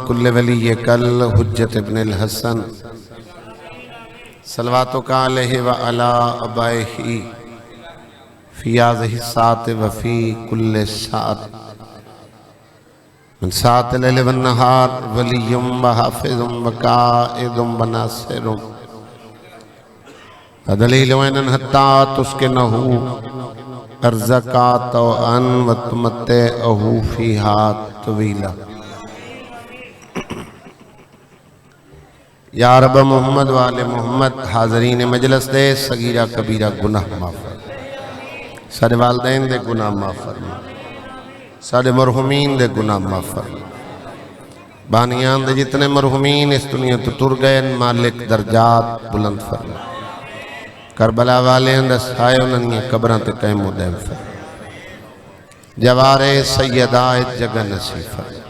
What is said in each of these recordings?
کل ولی کل حجت ابن الحسن صلواتک علیہ وعلی آبائہ فی هذه الساعة وفی کل ساعة من ساعة الليل والنهار ولی وحافظ وقائد وناصر دلیل وینن حتی تسکنہ ارزقا توان وتمتعہ فیہا طویلا یا رب محمد وآل محمد حاضرین مجلس دے صغیرہ کبیرہ گناہ معاف فرما سارے والدین دے گناہ معاف فرما سارے مرحومین دے گناہ معاف فرما بانیان دے جتنے مرحومین اس دنیا تو تر گئے مالک درجات بلند فرما کربلا والے اندر سائے انہوں نے قبران تے قیم و دیم فرما جوارے سیدہ جگہ نصیب فرما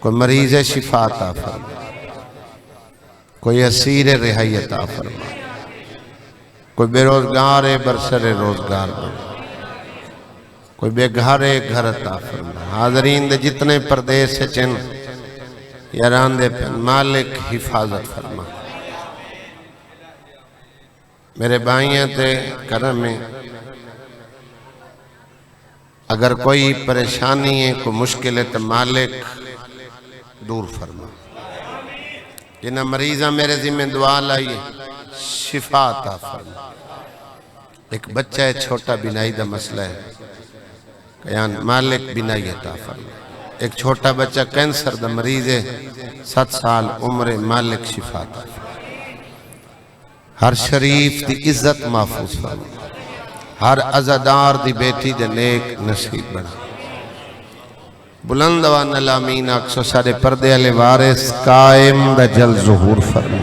کوئی مریض شفا عطا فرما کوئی اسیر رہائی عطا فرما کوئی بے روزگار برسر روزگار بنا کوئی بے گھر عطا فرما حاضرین دے جتنے پردیس سے چن یاران دے پن مالک حفاظت فرما میرے بھائیاں تے کرم میں اگر کوئی پریشانی ہے کوئی مشکل ہے تو مالک دور فرما جنہ مریضہ میرے ذمہ دعا لائیے شفا عطا فرما ایک بچہ ہے چھوٹا بینائی دا مسئلہ ہے کہ مالک بینائی عطا فرما ایک چھوٹا بچہ کینسر دا مریض ہے 7 سال عمر مالک شفا عطا فرما ہر شریف دی عزت محفوظ فرما ہر عزادار دی بیٹی دے نیک نصیب بنا بلند و نلامین اکسو سارے پردے علی وارث قائم دا جل ظہور فرما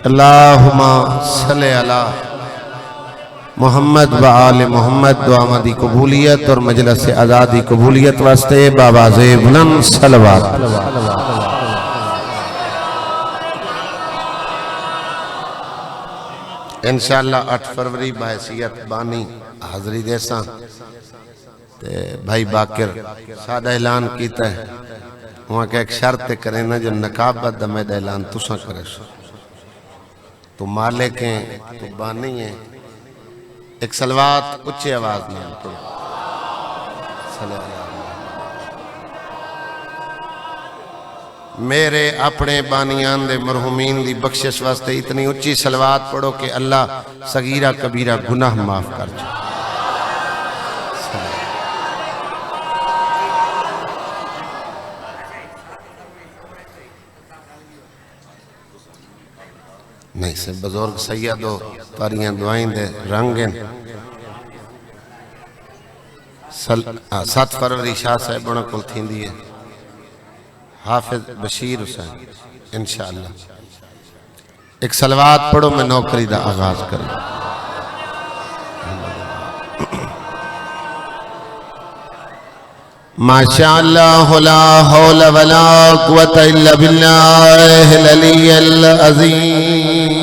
اللہم صلی علی محمد و آل محمد دعا دی قبولیت اور مجلس آزادی قبولیت واسطے باواز بلند صلوات انشاءاللہ 8 فروری بحیثیت بانی حضری دیساں بھائی باکر سادہ اعلان کیتا ہے وہاں کہ ایک شرط کریں نا جو نقابت دمید اعلان تساں کرے سو تو مالک ہیں تو بانی ہیں ایک سلوات اچھی آواز میں پڑھو صلی اللہ میرے اپنے بانیان دے مرحومین دی بخشش واسطے اتنی اچھی صلوات پڑھو کہ اللہ صغیرہ کبیرہ گناہ معاف کر جائے نہیں سے بزرگ سیدو تاریاں دعائیں دے رنگیں 7 فروری شاہ صاحب بڑا کل تھین دیئے حافظ بشیر حسین انشاءاللہ ایک صلوات پڑھو میں نوکری دا آغاز کریں ماشاءاللہ لا حول ولا قوة الا باللہ العلی العظیم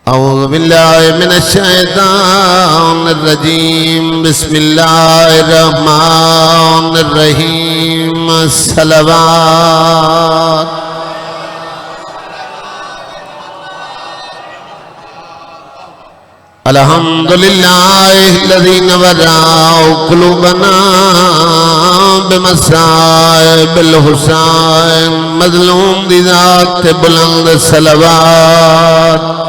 اعوذ باللہ من الشیطان الرجیم بسم اللہ الرحمن الرحیم صلوات الحمدللہ الذی نور قلوبنا بمصائب الحسین مظلوم دی ذات بلند صلوات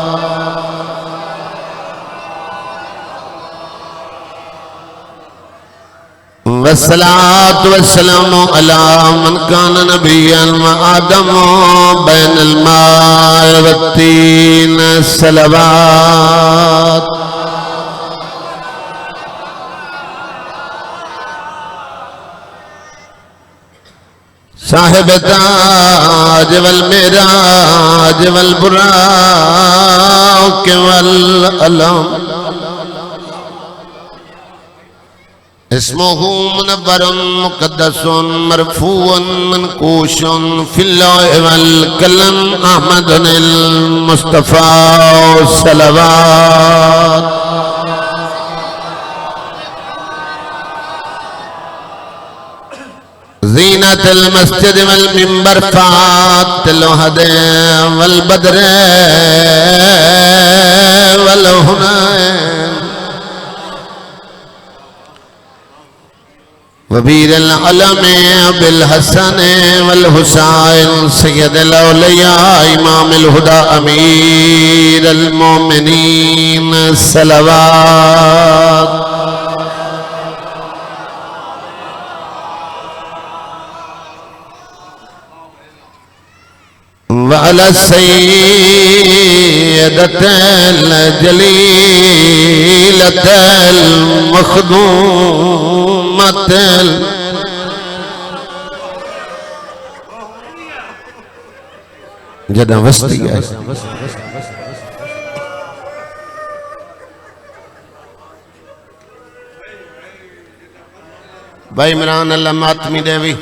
والصلاة والسلام على من كان نبيا وآدم بين الماء والتين الصلوات صاحب تاج والمعراج والبراق والعلم اسمه منور مقدس مرفوع منقوش في اللوح والقلم احمد المصطفى صلوات زینت المسجد والمنبر فات الوحد والبدر والهنائن وبیر العلم بالحسن والحسین سید الاولیاء امام الہدا امیر المومنین صلوات وعلى السيدة الجليلة المخدومة جدا وسطی ہے بھائی عمران اللہ ماتمی دیوی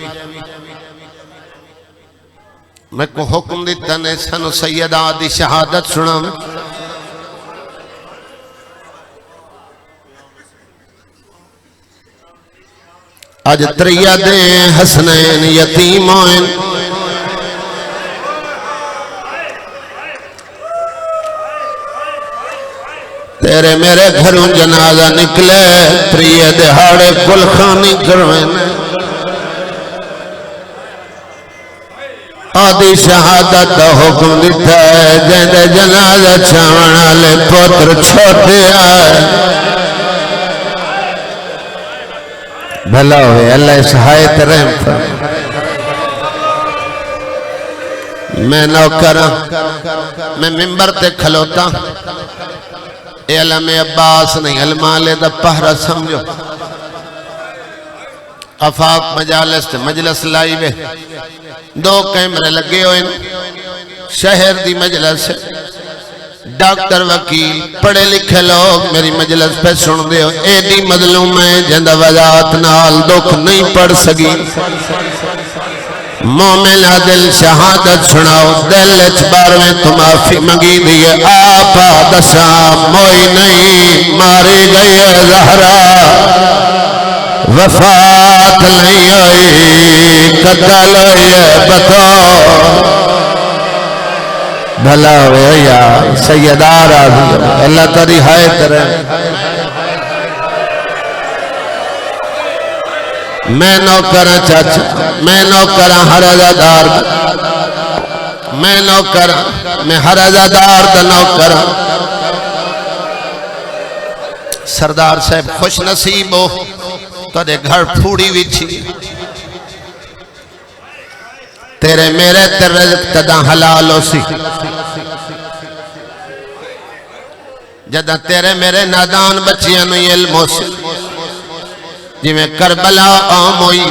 میں کو حکم دیتا نے سنو سیدہ دی شہادت سنا میں آج تریادیں حسنین یتیمائن تیرے میرے گھروں جنازہ نکلے تریے دہاڑے کل خانی کروین آدھی شہادت دا حکم دیتا ہے جیندے جنازہ چھاونا لے پتر چھوٹے آئے بھلا ہوئے اللہ سہایت رحم فرمائے میں نوکرہ میں ممبر تے کھلوتا اے علم عباس نہیں علمالے دا پہرہ سمجھو افاق مجالس تے مجلس لائی بے دو کیمرے لگے ہوئے شہر دی مجلس ڈاکٹر وکیل پڑھے لکھے لوگ میری مجلس پہ سن دے ہو ایڈی مظلوم ہے جندہ وضاحت نال دکھ نہیں پڑھ سکی مومن عدل شہادت سناؤ دل اچبار میں تم آفی مگی دیئے آپا دسا موئی نہیں ماری گئی زہرہ وفات نہیں ہوئی قتل ہوئی بتاؤ بھلا ہوئے یا سیدہ راضی اللہ تری ہائے کرے میں نوکرہ چاچا میں نوکرہ ہر ازادار میں نوکرہ میں ہر ازادار دا نوکرہ سردار صاحب خوش نصیب ہو تو دے گھر پھوڑی وچھی تیرے میرے تر رزق تدا حلال ہو سی جدہ تیرے میرے نادان بچیاں نوی علم ہو سی جی میں کربلا آم ہوئی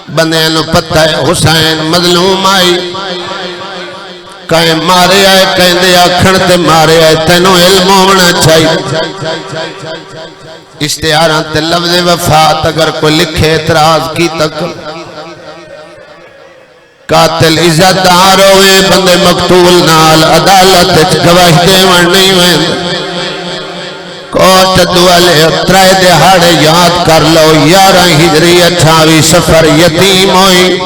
بندیاں پتہ ہے حسین مظلوم آئی کہیں مارے آئے کہیں دے آکھن تے مارے آئے تینوں علم ہونا چاہیے اشتہاران تے لفظ وفات اگر کوئی لکھے اعتراض کی تک قاتل عزت دار ہوئے بندے مقتول نال عدالت گواہ دیوان نہیں ہوئے کوٹ دوالے اترائے دہاڑے یاد کر لو 11 ہجری 28 سفر یتیم ہوئی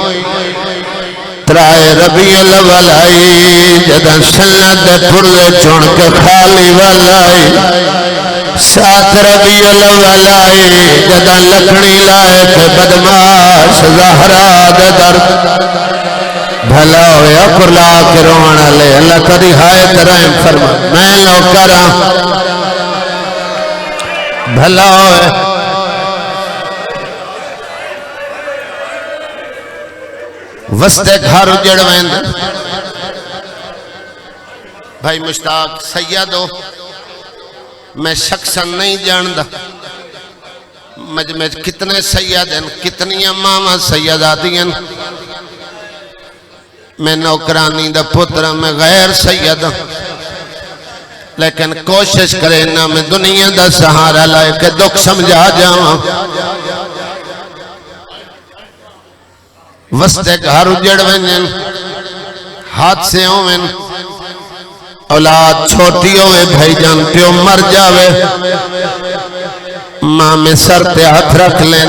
ترائے ربیع الاول آئی جدہ سنت پرزے چون کے خالی والائی 7 ربیع الاول آئی جدہ لکھنی لائے پہ بدماش زہرہ در بھلا ہوئے اکرلا کے رونا لے اللہ تری ہائے ترائم فرما میں نوکرہ بھلا ہوئے وستے گھر جڑویں بھائی مشتاق سیدو میں شخصاً نہیں جاندہ مجمع کتنے سید ہیں کتنی ماما سیداتی ہیں میں نوکرانی دا پترہ میں غیر سید ہوں لیکن کوشش کرے نا میں دنیا دا سہارا لائے کہ دکھ سمجھا جاؤں وستے گھر اجڑویں حادثے ہوئیں اولاد چھوٹی ہوئے بھائی جان پیو مر جاوے ماں میں سر تے ہاتھ رکھ لیں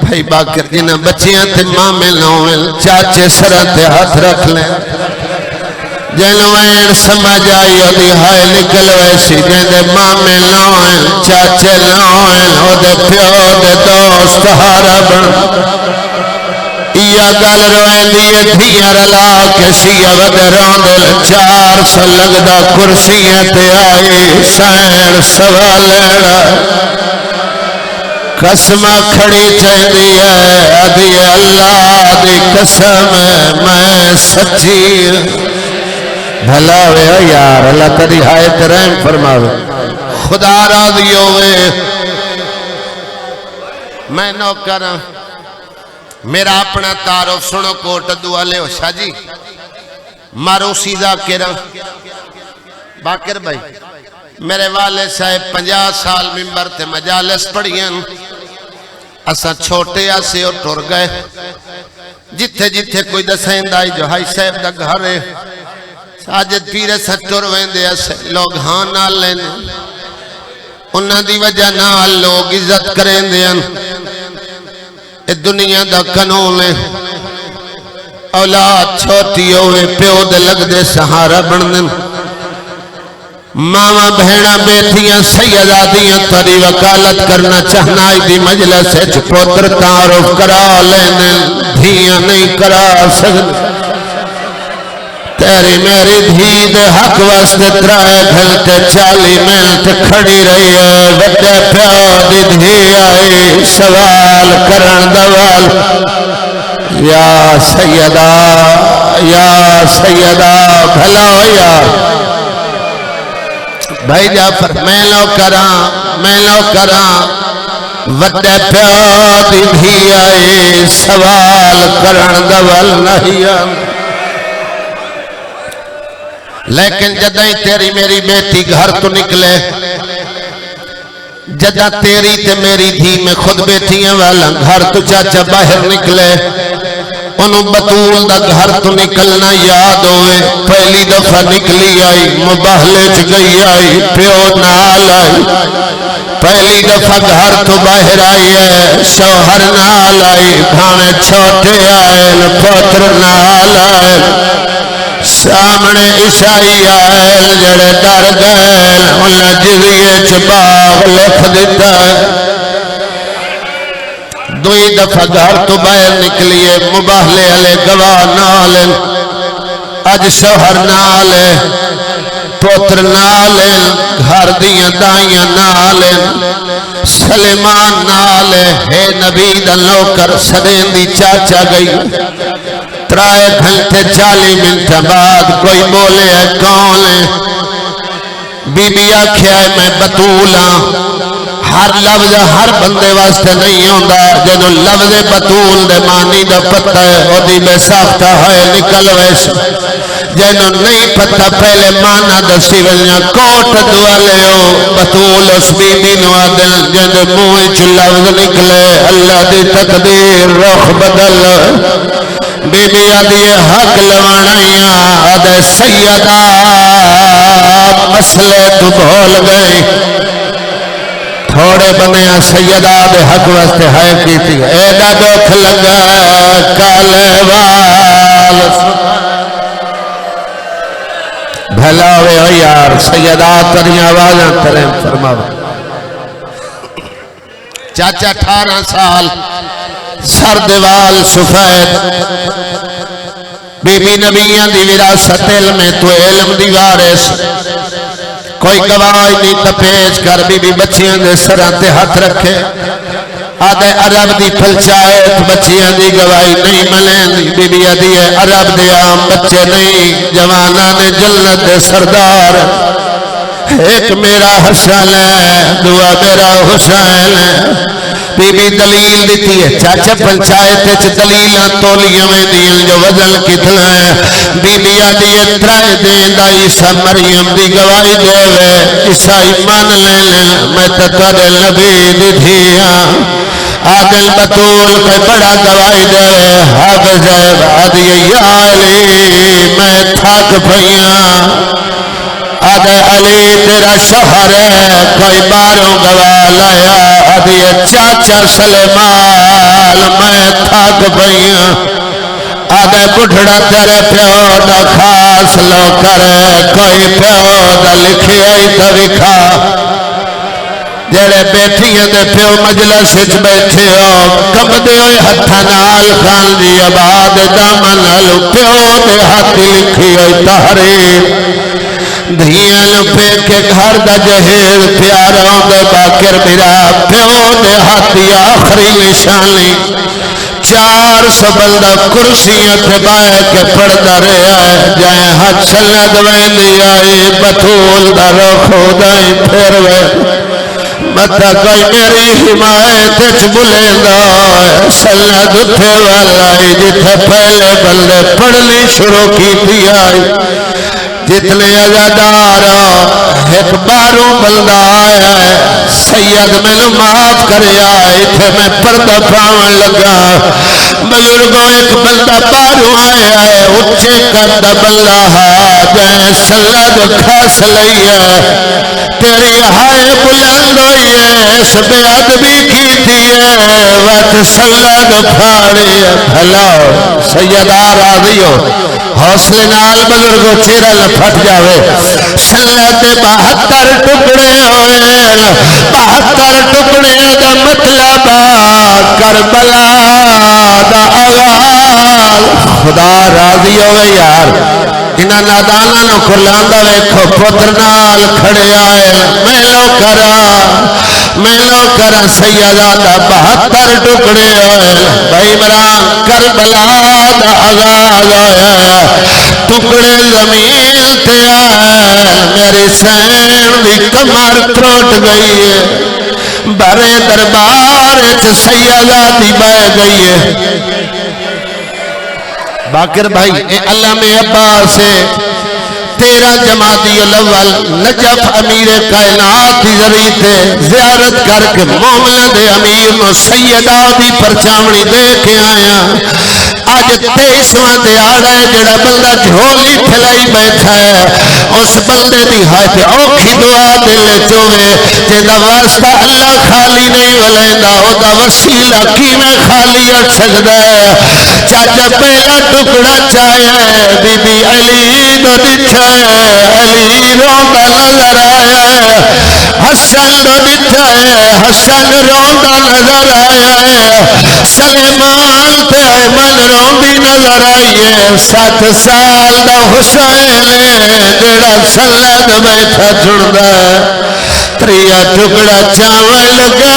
بھائی باکر جنہ بچیاں تے مامے لویں چاچے سرہ تے ہاتھ رکھ لیں جنوین سمجھ آئی دی ہائے نکل ویسی جندے مامے لویں چاچے لویں او دے پیو دے دوست ہارا بن یا گل روئیں دیئے دھیاں رلا کشیہ ودروں دل 400 لگدہ کرسیاں تے آئی سین سوالڑا قسمہ کھڑی چاہتی ہے ادھی اللہ دی قسم میں سچی بھلا ہوئے یار اللہ تری ہائے ترہم فرماوے خدا راضی ہوئے میں نوکرہ میرا اپنا تعارف سنو کوٹ دوالے ہو شاہ جی ماروسی ذاکرہ باکر بھائی میرے والد صاحب 50 سال ممبر تھے مجالس پڑھیں اسا چھوٹے آسے اور ٹور گئے جتھے جتھے کوئی دسائند آئی جو ہائی صاحب دا گھر ہے ساجد پیرے سٹور ویندے اسے لوگ ہاں نال لینے انہاں دی وجہ نال لوگ عزت کریں دیں دنیا دا قانون ہے اولاد چھوٹی ہوئے پیو دے لگ دے سہارا بندن ماما بہنہ بیٹیاں سیدادیاں تاری وکالت کرنا چاہنا دی مجلس ہے پوتر تعارف کرا لینے دھیاں نہیں کرا سکتے تیری میری دھی دے حق واسط 3 گھنٹے 40 منٹ کھڑی رہی ہے بڑے پیو دی دھی آئی سوال کرن دوال یا سیدہ بھلا ہو یار بھائی جعفر میں لو کراں وڈے پیو دی دھی آئی سوال کرن دوال نہیں لیکن جدائی تیری میری بیٹی گھر تو نکلے جدہ تیری تے میری دھی میں خود بیٹیاں والا گھر تو چاچا باہر نکلے انہوں بطول دا گھر تو نکلنا یاد ہوئے پہلی دفعہ نکلی آئی مباہلے چ گئی آئی پیو نال آئی پہلی دفعہ گھر تو باہر آئی ہے شوہر نال آئی بھانے چھوٹے آئے پوتر نال آئے سامنے عیسائی آئے جڑے ڈر گئے انہاں جزیے چباغ لکھ دیتا ہے دوئی دفعہ گھر تو باہر نکلیے مباہلے علی گواہ نالے اج شوہر نالے پوتر نالے گھر دیاں دائیاں نالے سلیمان نالے ہے نبی دا لوکر سدین دی چاچا گئی 3 گھنٹے 40 منٹ بعد کوئی بولے ہے کون ہے بی بی آکھیا ہے میں بطولاں ہر لفظ ہر بندے واسطے نہیں ہوندہ جنہوں لفظ بطول دے معنی دا پتہ ہے وہ دی بے ساختہ ہے نکل ویسے جنہوں نہیں پتہ پہلے معنی دسی ولیاں کوٹ دوالے ہو بطول اس بی بی نوادل جنہوں موئی چھ لفظ نکلے اللہ دی تقدیر رخ بدل بی بی آدھی حق لوانائیاں آدھے سیدہ مسئلے تو بھول گئی تھوڑے بنیاں سیدہ دے حق واسطے ہے کی تھی ایڈا دکھ لگا کالے وال بھلا ہوئے ہو یار سیدہ تری آوازاں ترین فرماو چاچا 18 سال سر دیوال سفید بی بی نبیان دی وراثت علم تو علم دی وارث کوئی گواہی نہیں تپیش کر بی بی بچیاں دے سراں تے ہاتھ رکھے آدھے عرب دی پھلچائے بچیاں دی گواہی نہیں ملیں بی بی آدھی ہے عرب دے عام بچے نہیں جوانان جنت دے سردار ایک میرا حسن ہے دعا میرا حسین ہے بی بی دلیل دیتی ہے چاچا پنچایت چھ دلیلہ تولیہ میں دیل جو وزن کتنا ہے بی بی آدھی اترائے دین دا عیسیٰ مریم دی گواہی دے وے عیسائی مان لے لیں میں تطور نبی دی دھیا عادل بطول میں بڑا گواہی دے وے حافظ آدھی یا علی میں تھاک پھیاں آدھے علی تیرا شوہر ہے کوئی باروں گواہ لایا آدھے چاچا سلیمان میں تھک پئیاں آدھے بڑھڑا تیرے پیو دا خاص لو کرے کوئی پیو دا لکھی آئی تا وکھا جڑے بیٹھیاں دے پیو مجلس وچ بیٹھے ہو کم دے ہوئے ہتھا نال خان جی آباد دامن نال پیو دے ہاتھ لکھی ہوئی تحریر دھیاں لپے کے گھر دا جہیز پیاراں دے باکر میرا پیو دے ہاتھ آخری نشانی 400 بندہ کرسیاں تھے بائے کے پڑھتا رہا ہے جائیں ہاتھ سلد ویندی آئی بطول دا رکھو دائیں پھر وے مطا کوئی میری حمایت چبلے دا سلد تھے والائی جتھے پہلے بلدے پڑھنی شروع کی تھی آئی جتنے ازادارا ایک باروں بلدہ آیا ہے سید میں نے معاف کرے آئے تھے میں پردہ پاون لگا بزرگوں ایک بلدہ باروں آیا ہے اچھے کردہ بلدہ جائیں سلد کھاس لئی ہے تیری ہائے بلند ہوئی ہے اس بے عدبی کی دیئے وقت سلد پھاڑی ہے بھلا سیدہ راضی ہو حوصلے نال بزرگوں چیرہ لپھٹ جاوے سلد 72 ٹکڑے ہوئے 72 ٹکڑے دا مطلب کربلا دا آغاز خدا راضی ہوئے یار انہاں نادانہ نو کھلاندہ ویکھو پتر نال کھڑے آئے میں لو کرا سیدہ دا 72 ٹکڑے ہوئے بھائی مران کربلا دا آغاز آیا ٹکڑے زمین تے آئے میری سین بھی کمر ٹوٹ گئی ہے برے دربار سیدہ دی بہ گئی ہے باقر بھائی اے علامہ عباس ہے 13 جمادی الاول نجف امیر کائنات کی ذریعے تھے زیارت کر کے مومنہ دے امیر نو سیدہ دی پرچامنی دے کے آیا آج 23واں دیہڑا ہے جڑا بندہ جھولی پھیلائی بیٹھا ہے اس بندے دی ہاتھ اوکھی دعا دل چوے جیدا واسطہ اللہ خالی نہیں ولیندہ او دا وسیلہ کی میں خالی اٹھ سکتا ہے چاچا پہلا ٹکڑا چاہے بی بی علی دو دچھا ہے علی روندہ نظر آیا ہے حسن دو دچھا ہے حسن روندہ نظر آیا ہے سلیمان تے ایمن روندی نظر آئیے 7 سال دا حسین جڑا سلد بیٹھا چھڑدا ہے تریا ٹکڑا چاول لگا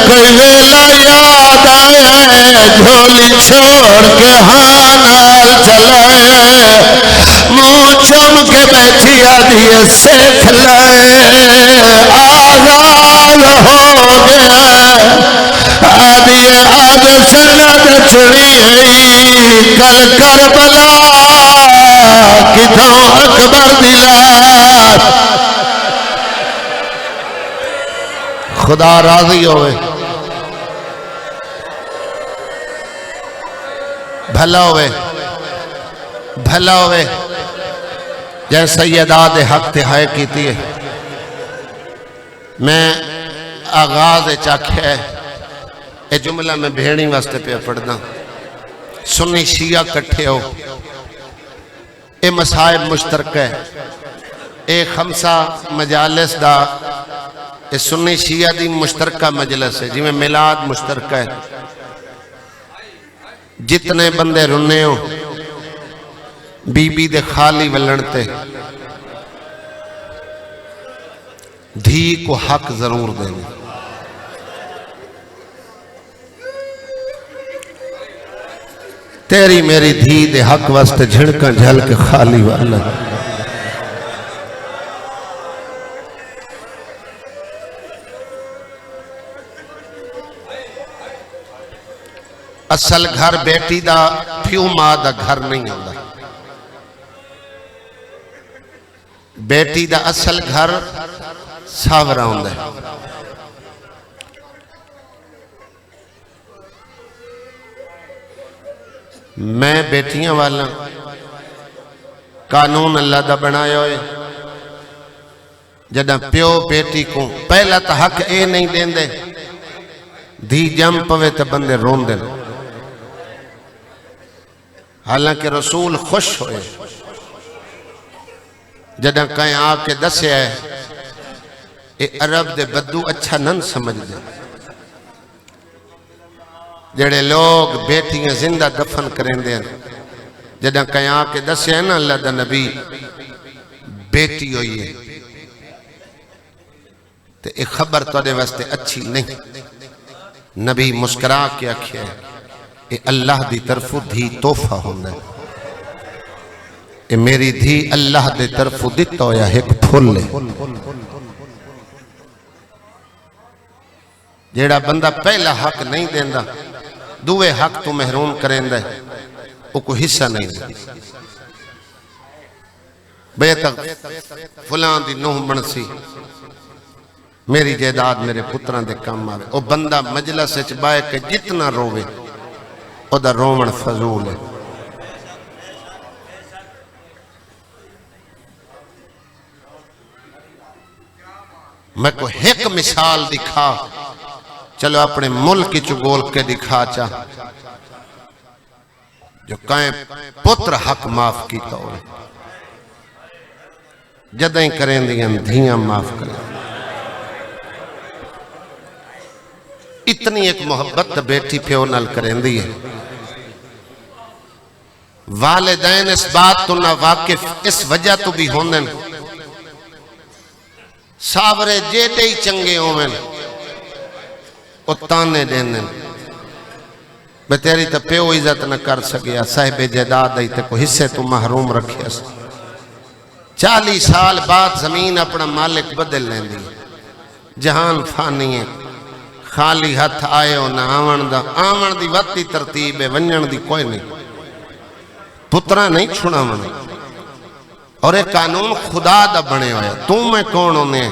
کوئی ویلا یاد آیا جھولی چھوڑ کے ہانال چلائے منہ چم کے بیٹھی آدھی سیکھ لائے آزاد ہو گیا آدھی آج سند چھڑی کل کربلا کتھوں اکبر دلا خدا راضی ہوئے بھلا ہوئے جیسے سیدہ دے حق تہائے کیتی ہے میں آغاز چاکھے اے جملہ میں بھیڑی واسطے پہ پڑھنا سنی شیعہ کٹھے ہو اے مسائب مشترک ہے اے 5 مجالس دا اے سنی شیعہ دی مشترکہ مجلس ہے جی میں میلاد مشترکہ ہے جتنے بندے رنے ہو بی بی دے خالی ولنتے دھی کو حق ضرور دینے تیری میری دھی دے حق واسطے جھڑکاں جھل کے خالی والا اصل گھر بیٹی دا پیو ماں دا گھر نہیں ہوتا بیٹی دا اصل گھر ساورا ہوتا ہے میں بیٹیاں والا قانون اللہ دا بنایا ہوئے جدہ پیو بیٹی کو پہلا تا حق اے نہیں دین دے دھی جم پوے تا بندے رون دے حالانکہ رسول خوش ہوئے جدہ کہیں آکے دسے ہے اے عرب دے بدو اچھا نن سمجھ دے جڑے لوگ بیٹیاں زندہ دفن کریں دے جدہ کہیں آکے دسے ہے نا اللہ دا نبی بیٹی ہوئی ہے تو ایک خبر تو دے واسطے اچھی نہیں نبی مسکرا کے آکھے اے اللہ دی طرفو دھی توفہ ہوندہ ہے اے میری دھی اللہ دے طرفو دیتا ہویا ایک پھول لے جیڑا بندہ پہلا حق نہیں دیندہ دوے حق تو محروم کریں دے وہ کو حصہ نہیں دے بیتک فلان دی نوح بنسی میری جیداد میرے پتران دے کام آوے او بندہ مجلس سے چبائے کہ جتنا روے او دا رومن فضول ہے میں کو ایک مثال دکھا چلو اپنے ملک کی چگول کے دکھا چاہ جو کہیں پتر حق معاف کیتا ہوئے جدیں کریں دیاں دھیاں معاف کریں اتنی ایک محبت بیٹی پیو نال کریں دی ہے والدین اس بات تو نہ واقف اس وجہ تو بھی ہوندن ساورے جیتے ہی چنگے ہومن او تانے دیندن بے تیری تا پیو عزت نہ کر سکیا صاحب جیداد آئی تے کو حصے تو محروم رکھیا سا 40 سال بعد زمین اپنا مالک بدل لیں دی جہان فانی ہے خالی ہتھ آئے ہو نہ آون دی وقتی ترتیب ہے ونجن دی کوئی نہیں پترہ نہیں چھوڑا منے اور ایک قانون خدا دا بنے ہویا تم میں کون ہونے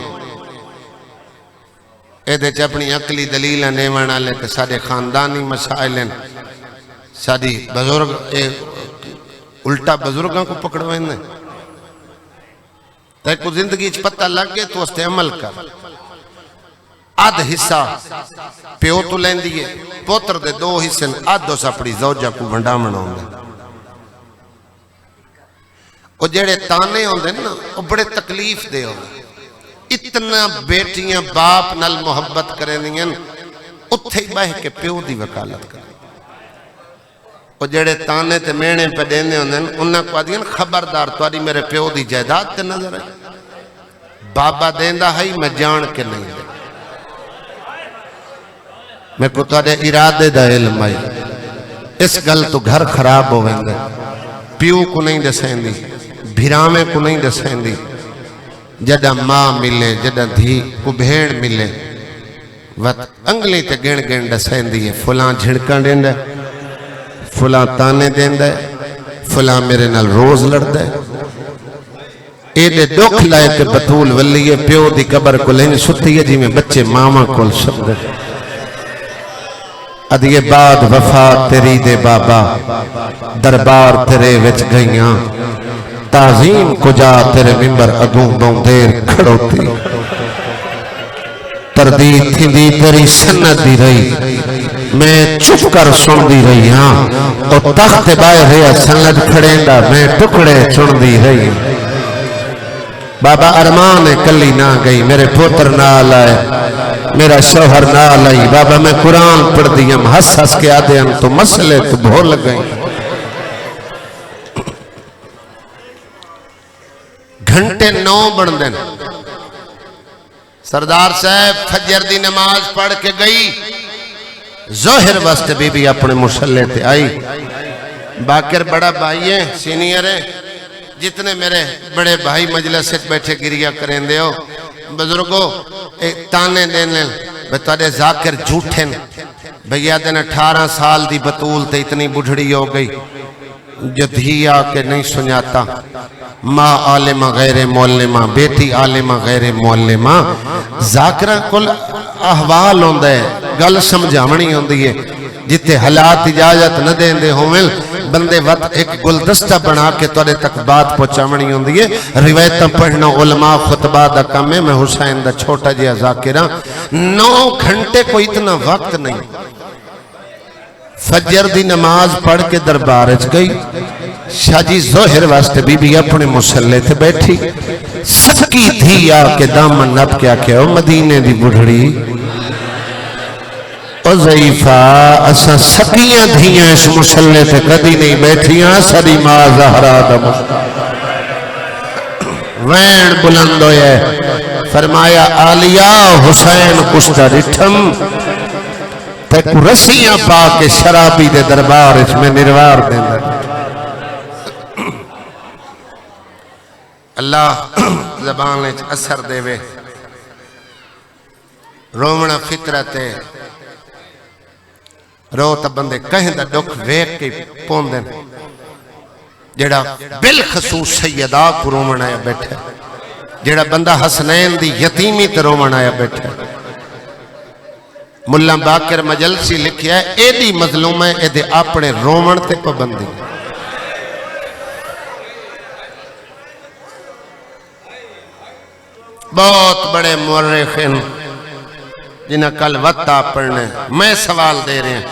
اے دے اپنی عقلی دلیلہ نیوانا لے کہ سارے خاندانی مسائلیں ساری بزرگ الٹا بزرگاں کو پکڑوائیں نے تے کو زندگی چھ پتہ لگ گئے تو اس تے عمل کر آدھ حصہ پیو تو لین دیئے پوتر دے 2 حصے آدھ اس اپنی زوجہ کو بندہ مناؤں دے وہ جڑے تانے ہوندے نا وہ بڑے تکلیف دے ہوندے اتنا بیٹیاں باپ نال محبت کریں دیں اتھے ہی باہ کے پیو دی وکالت کریں وہ جڑے تانے تے مینے پہ دینے ہوندے انہاں کو آدھیں خبردار تو آدھی میرے پیو دی جائیداد تے نظر ہے بابا دیندہ ہے میں جان کے نہیں دے میں کو تو آدھے ارادے دا علم آئی اس گل تو گھر خراب ہو ویندے پیو کو نہیں دسیں دی بھیرامے کو نہیں دسیں دی جدہ ماں ملے جدہ دھی کو بھیڑ ملے وقت انگلی تے گن گن دسیں دی فلاں جھڑکاں دیں دے فلاں تانے دیں دے فلاں میرے نال روز لڑ دے ایڈے دکھ لائے کہ بطول ولی پیو دی قبر کو لیں ستی ہے جی میں بچے ماما کول شب دے ادھیے بعد وفات تیری دے بابا دربار تیرے وچ گئیاں تعظیم کو جا تیرے ممبر اگوں بوں دیر کھڑوتی تردید تھی دی تیری سنت دی رہی میں چپ کر سن دی رہی ہاں اور تخت بائے رہا سنت کھڑینڈا میں ٹکڑے چن دی رہی بابا ارمان کلی نہ گئی میرے پوتر نہ لائے میرا شوہر نہ لائی بابا میں قرآن پڑھ دیم ہس ہس کے آدھے ہم تو مسئلے تو بھول گئیں گھنٹے 9 بڑھ دیں سردار صاحب فجر دی نماز پڑھ کے گئی ظہر وقت بی بی اپنے مسلح تے آئی باکر بڑا بھائی ہے سینئر ہے جتنے میرے بڑے بھائی مجلس سے بیٹھے گریا کریں دے ہو بزرگوں تانے دینے بتاڑے ذاکر جھوٹیں بھیا دن 18 سال دی بطول تے اتنی بڑھڑی ہو گئی جو دھی آکے نہیں سنیاتا ماں عالمہ غیر معلمہ بیٹی عالمہ غیر معلمہ ذاکرہ کل احوال ہوندہ ہے گل سمجھامنی ہوندی ہے جتے حالات اجازت نہ دیں دے ہوئے بندے وقت ایک گلدستہ بنا کے توڑے تک بات پہنچاونی ہوندی ہے روایتاں پڑھنا علماء خطبہ دا کم ہے میں حسین دا چھوٹا جہا ذاکرہ 9 گھنٹے کو اتنا وقت نہیں فجر دی نماز پڑھ کے دربار اچ گئی شاہ جی ظہر واسطے بی بی اپنے مسلح تھے بیٹھی سکی تھی آکے دامن نب کیا کہ او مدینے دی بڑھڑی او ضعیفہ اسا سکیاں دھیاں اس مسلح تھے کدی نہیں بیٹھیاں سری ماں زہرہ دا وین بلند ہوئے فرمایا آلیا حسین کشتہ رٹھم تک رسیاں پا کے شرابی دے دربار اس میں نروار دینا اللہ زبان اچ اثر دے وے رومنا فطرت ہے رو تا بندے کہیں دا دکھ ویک کے پوندن جڑا بالخصوص سیدہ کو رومن آیا بیٹھے جڑا بندہ حسنین دی یتیمی تے رومن آیا بیٹھے ملا باکر مجلسی لکھیا ہے اے دی مظلوم ہے اے دے اپنے رومن تے پابندی بہت بڑے مورخین جنہیں کل وطا پڑھنے میں سوال دے رہے ہیں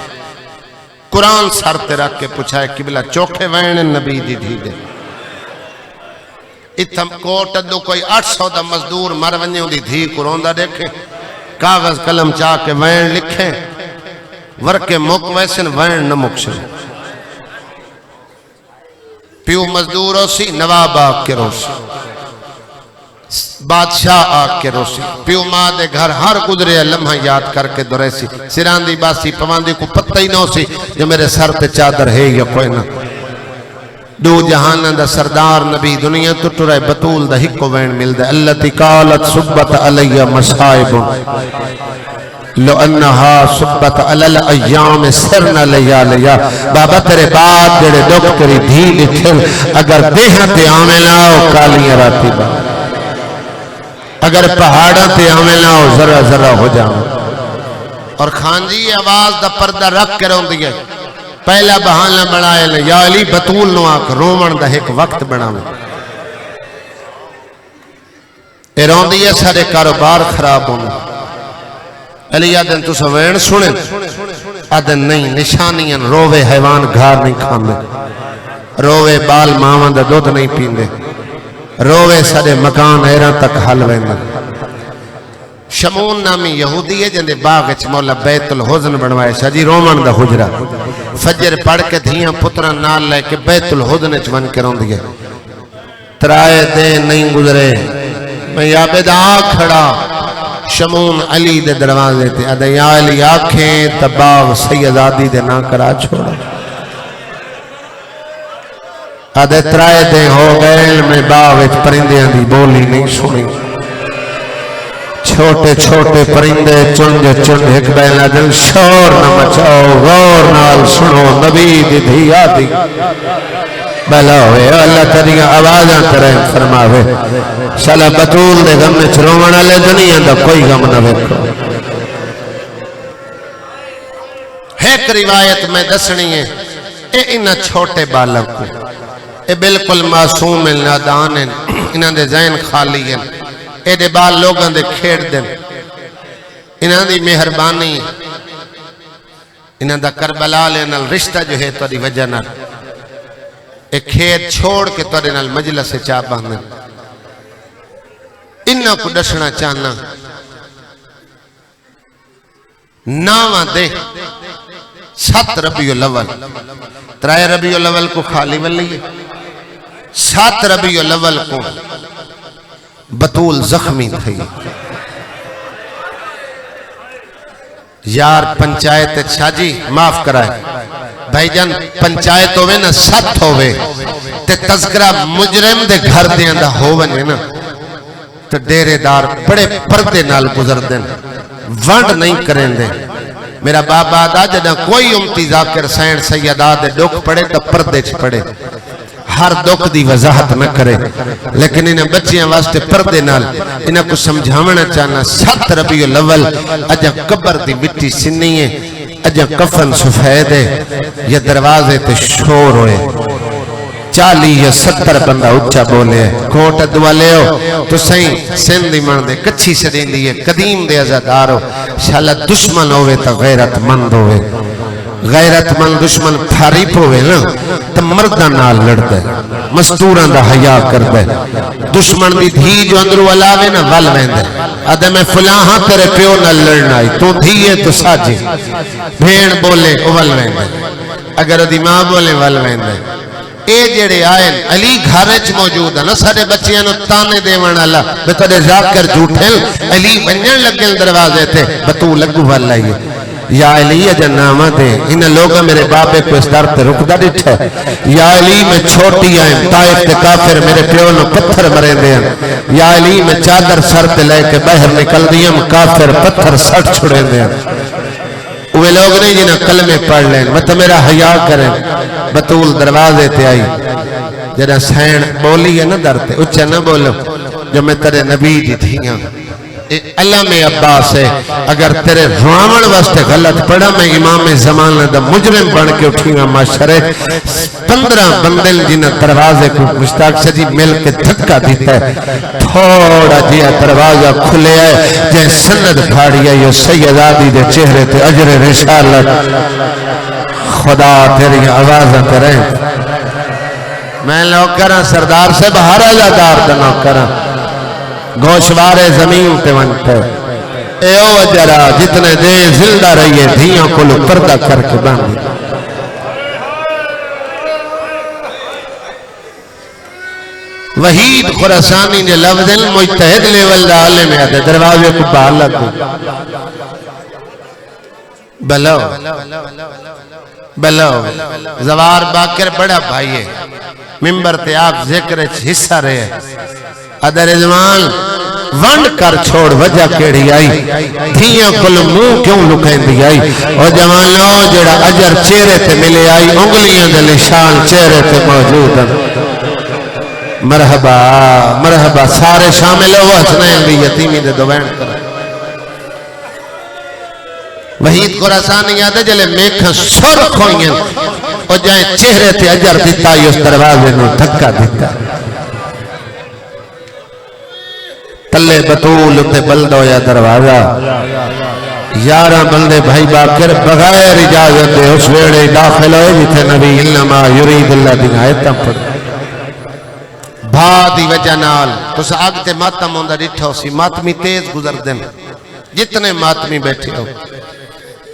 قرآن سر تے رکھ کے پوچھا ہے قبلہ چوکھے وین نبی دی دھی دے اتھم کوٹ دو کوئی 800 دا مزدور مر ونیوں دی دھی قرآن دا دیکھیں کاغذ قلم چاہ کے وین لکھیں ورکے مک ویسن وین نہ مکشن پیو مزدور ہو سی نواب آگ کے روسی بادشاہ آگ کے روسی پیو ماں دے گھر ہر گزرے لمحہ یاد کر کے دورے سی سراندی باسی پواندی کو پتہ ہی نہ سی جو میرے سر تے چادر ہے یا کوئی نہ دو جہان دا سردار نبی دنیا تٹرے بطول دا ہکو وین مل دے اللہ تی قالت صبت علی مصائب لو انہا صبت علی الایام سرن لیا لیا بابا تیرے بعد جڑے دکھ تیری دھی لکھل اگر دیہاں تے آمنا ہو کالیاں راتی با اگر پہاڑاں تے آمنا ہو ذرہ ذرہ ہو جاؤں اور خانجی آواز دا پردہ رکھ کے رون دیئے پہلا بہانہ بڑھائے لے یا علی بطول نو آکھ رومن دا ایک وقت بڑھاوے اے رون دیئے سارے کاروبار خراب ہونے علی آدن تو سوین سنے آدن نہیں نشانیاں روے حیوان گھار نہیں کھاندے روے بال مامان دا دودھ نہیں پیندے روے سارے مکان ایران تک حل ویندے شمون نامی یہودی ہے جندے باغ اچ مولا بیت الحزن بنوائے شاہ جی رومن دا حجرہ فجر پڑھ کے دھیاں پتران نال لے کے بیت الحزن اچ بن کے رون دیئے ترائے دین نہیں گزرے میں یابد کھڑا شمون علی دے دروازے تے ادھے یا علی آنکھیں تباغ سیدادی دے نا کرا چھوڑا ادھے ترائے دیں ہو گئے میں باغ اچ پرندیاں دی بولی نہیں سنی چھوٹے چھوٹے پرندے چنج چنج ایک بیلا دل شور نہ مچاؤ غور نال سنو نبی دی دھیا دی بلا ہوئے اللہ تریاں آوازاں کریں فرماوے شالا بطول دے غم میں چرومن لے دنیا دا کوئی غم نہ ویکھو ایک روایت میں دسنی ہے اے انہاں چھوٹے بالوں کو اے بالکل معصوم نادان ہیں انہاں دے ذہن خالی ہیں اے دے بال لوگاں دے کھیڑ دیں انہاں دی مہربانی انہاں دا کربلا لینا رشتہ جو ہے تو دی وجہ نہ ایک کھیڑ چھوڑ کے تو نال مجلس سے چاہ باندھیں انہاں کو ڈشنا چاہنا ناواں دے 7 ربیع الاول 3 ربیع الاول کو خالی ولی 7 ربیع الاول کو بطول زخمی تھی یار پنچایت شاہ جی معاف کرائے بھائی جان پنچایت ہوئے نا 7 ہوئے تے تذکرہ مجرم دے گھر دے اندہ ہوئے نا تو ڈیرے دار بڑے پردے نال گزر دیں ونڈ نہیں کریں دیں میرا بابا دا جدہ کوئی امتی ذاکر سین سیدہ دے ڈوک پڑے تو پردے چھ پڑے ہر دکھ دی وضاحت نہ کرے لیکن انہیں بچیاں واسطے پردے نال انہیں کو سمجھاونا چاہنا 7 ربیع الاول اجا قبر دی مٹی سنی ہے اجا کفن سفید ہے یا دروازے تے شور ہوئے 40 یا 70 بندہ اچھا بولے کوٹ دعا لے ہو تو سہیں سندھی من دے کچھی سے دیں دیئے قدیم دے عزادار ہو شاءاللہ دشمن ہوئے تا غیرت مند ہوئے غیرت مند دشمن پھاریپ ہوئے نا تا مردہ نال لڑ دے مستوران دا حیاء کر دے دشمن دی دھی جو اندرو علاوے نا ول وین دے آدھے میں فلاہاں تیرے پیو نہ لڑنا ہے تو دھیئے تو ساجے بھیڑ بولے ول وین دے اگر دی ماں بولے ول وین دے اے جڑے آئین علی گھارچ موجود ہے نا سارے بچیاں نو تانے دیوان اللہ بتانے ذاکر جھوٹھل علی بنجن لگل دروازے تھے بتو لگو والا ہی یا علی جنامہ دے انہیں لوگا میرے بابے کو اس در تے رکدہ ڈٹھ ہے یا علی میں چھوٹی آئیں طائف تے کافر میرے پیونو پتھر مرے دیں یا علی میں چادر سر تے لے کے بہر نکل دیم کافر پتھر سٹ چھڑے دیں وہ لوگ نہیں جنہیں کلمے پڑھ لیں مطلب میرا حیاء کریں بطول دروازے تے آئی جنہیں سین بولی ہے نا در تے اچھا نہ بولو جو میں تیرے نبی دی تھیاں علم عباس ہے اگر تیرے روامن واسطے غلط پڑھا میں امام زمان دا مجرم بن کے اٹھی گا معاشرے 15 بندل جنہ دروازے کو مشتاق سے جی مل کے دھکا دیتا ہے تھوڑا جیا دروازہ کھلے آئے جائے سند بھاڑی ہے یہ سید آدی دے چہرے تے اجر رسالت خدا تیری آواز کریں میں لوگ کرا سردار سے بہارا جادار دنو کرا گوشوار زمین تے ونتے اے او وجرہ جتنے دے زندہ رہیے دھیوں کو لو پردہ کر کے باندھی وحید خراسانی نے لفظ مجتہد لیول دا عالم ہے آتے دروازے کو بہر لگ بلو بلو زوار باکر بڑا بھائی ہے ممبر تے آپ ذکر حصہ رہے ادھر ازمان ونڈ کر چھوڑ وجہ کیڑی آئی دھیاں کل منہ کیوں لکھیں دی آئی اور جوانوں جڑا اجر چہرے تے ملے آئی انگلیاں دے نشان چہرے تے موجود ہیں مرحبا مرحبا سارے شامل ہو حسنین بھی یتیمی دے دوین کریں وحید خراسانی یاد ہے جلے میکھا سرخ ہوئیں اور جائیں چہرے تے اجر دیتا اس دروازے نو دھکا دیتا تلے بطول تے بلدو یا دروازہ یارہ بندے بھائی باکر بغیر اجازت دے اس ویڑے داخل ہوئے جتے نبی انما یرید اللہ دن آیتاں پڑھ بھادی وجہ نال اس آگتے ماتم ہوندہ ڈٹھو سی ماتمی تیز گزر دن جتنے ماتمی بیٹھے ہو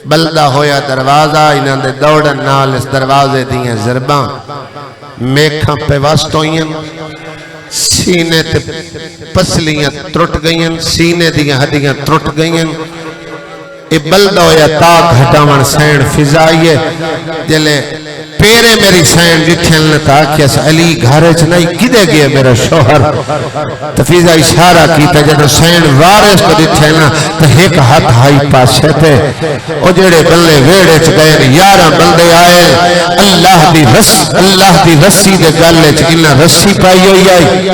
بلدہ ہویا دروازہ انہاں دے دوڑن نال اس دروازے دیئے زرباں میکھاں پہ واسطوئیں سینے تے پسلیاں ترٹ گئیں سینے دیاں ہڈیاں ترٹ گئیں اے بلدہ ہویا تاک ہٹاون سین فضائیے جلے پیرے میری سین جتھیل نے تاکہ اس علی گھارج نہیں کدے گئے میرا شوہر تفیزہ اشارہ کیتا جنہوں سین وارث کو جتھیلنا تو ایک ہاتھ ہائی پاسے تھے او جڑے بلے ویڑے چکے یارہ بندے آئے اللہ دی رسی دے گالے چکلنا رسی پائی ہوئی آئی